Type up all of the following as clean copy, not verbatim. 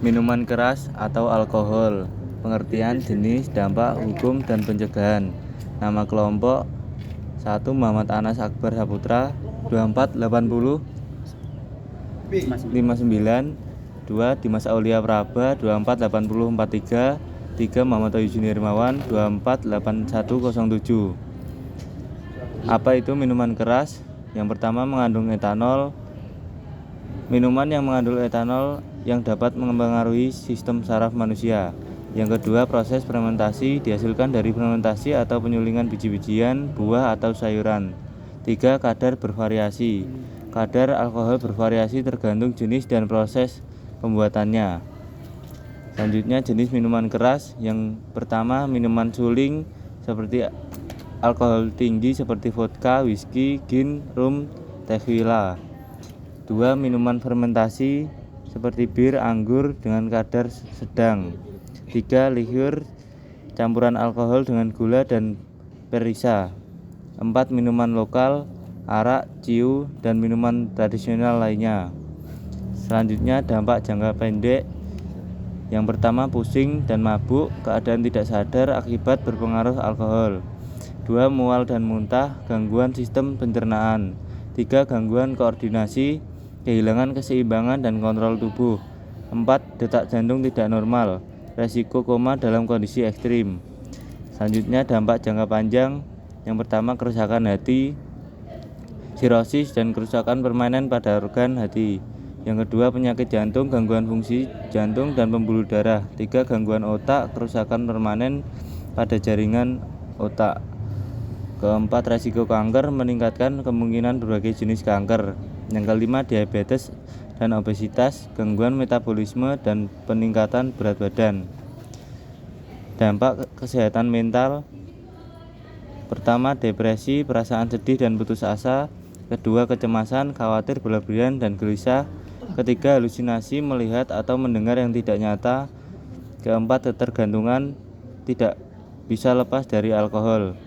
Minuman keras atau alkohol. Pengertian, jenis, dampak, hukum, dan pencegahan. Nama kelompok 1. Muhammad Anas Akbar Saputra 2480 59. 2. Dimas Aulia Praba 2480 43. 3. Muhammad Ayu Junirmawan 248107. Apa itu minuman keras? Yang pertama, mengandung etanol. Minuman yang mengandung etanol yang dapat mempengaruhi sistem saraf manusia. Yang kedua, proses fermentasi dihasilkan dari fermentasi atau penyulingan biji-bijian, buah atau sayuran. 3. Kadar bervariasi. Kadar alkohol bervariasi tergantung jenis dan proses pembuatannya. Selanjutnya, jenis minuman keras. Yang pertama, minuman suling seperti alkohol tinggi seperti vodka, whisky, gin, rum, tequila. 2. Minuman fermentasi seperti bir, anggur dengan kadar sedang. 3. Liqueur campuran alkohol dengan gula dan perisa. 4. Minuman lokal, arak, ciu, dan minuman tradisional lainnya. Selanjutnya, dampak jangka pendek. Yang pertama, pusing dan mabuk, keadaan tidak sadar akibat berpengaruh alkohol. 2. Mual dan muntah, gangguan sistem pencernaan. 3. Gangguan koordinasi, kehilangan keseimbangan dan kontrol tubuh. 4. Detak jantung tidak normal, resiko koma dalam kondisi ekstrim. Selanjutnya, dampak jangka panjang. Yang pertama, kerusakan hati, sirosis dan kerusakan permanen pada organ hati. Yang kedua, penyakit jantung, gangguan fungsi jantung dan pembuluh darah. 3. Gangguan otak, kerusakan permanen pada jaringan otak. Keempat, resiko kanker, meningkatkan kemungkinan berbagai jenis kanker. Yang kelima, diabetes dan obesitas, gangguan metabolisme dan peningkatan berat badan. Dampak kesehatan mental. Pertama, depresi, perasaan sedih dan putus asa. Kedua, kecemasan, khawatir, berlebihan dan gelisah. Ketiga, halusinasi, melihat atau mendengar yang tidak nyata. Keempat, ketergantungan, tidak bisa lepas dari alkohol.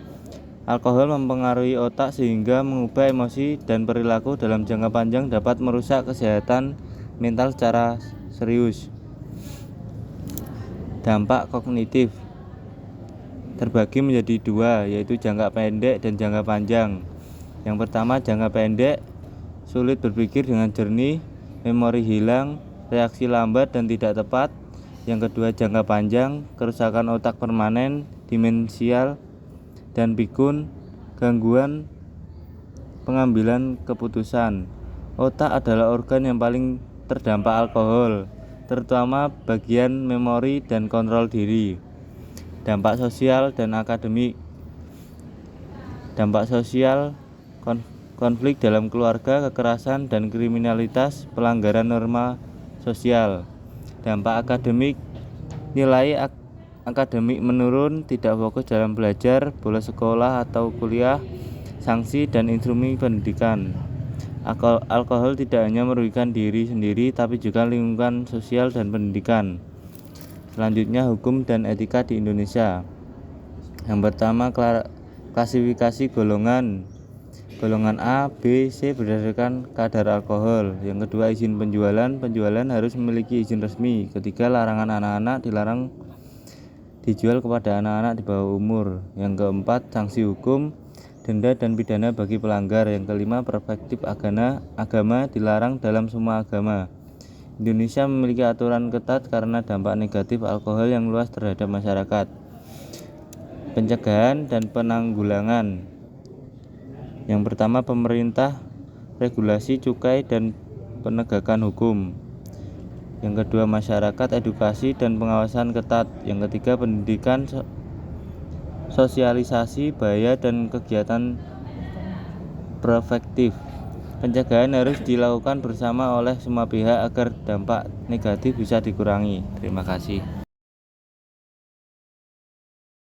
Alkohol mempengaruhi otak sehingga mengubah emosi dan perilaku dalam jangka panjang, dapat merusak kesehatan mental secara serius. Dampak kognitif terbagi menjadi dua, yaitu jangka pendek dan jangka panjang. Yang pertama, jangka pendek, sulit berpikir dengan jernih, memori hilang, reaksi lambat dan tidak tepat. Yang kedua, jangka panjang, kerusakan otak permanen, demensial dan pikun, gangguan pengambilan keputusan. Otak adalah organ yang paling terdampak alkohol, terutama bagian memori dan kontrol diri. Dampak sosial dan akademik. Dampak sosial, konflik dalam keluarga, kekerasan dan kriminalitas, pelanggaran norma sosial. Dampak akademik, nilai akademik menurun, tidak fokus dalam belajar, bolos sekolah atau kuliah, sanksi dan instrumen pendidikan. Alkohol tidak hanya merugikan diri sendiri tapi juga lingkungan sosial dan pendidikan. Selanjutnya, hukum dan etika di Indonesia. Yang pertama, klasifikasi golongan. Golongan A, B, C berdasarkan kadar alkohol. Yang kedua, izin penjualan. Penjualan harus memiliki izin resmi. Ketiga, larangan anak-anak, dilarang dijual kepada anak-anak di bawah umur. Yang keempat, sanksi hukum, denda dan pidana bagi pelanggar. Yang kelima, perspektif agama dilarang dalam semua agama. Indonesia memiliki aturan ketat karena dampak negatif alkohol yang luas terhadap masyarakat. Pencegahan dan penanggulangan. Yang pertama, pemerintah, regulasi cukai dan penegakan hukum. Yang kedua, masyarakat, edukasi dan pengawasan ketat. Yang ketiga, pendidikan, sosialisasi bahaya dan kegiatan preventif. Pencegahan harus dilakukan bersama oleh semua pihak agar dampak negatif bisa dikurangi. Terima kasih.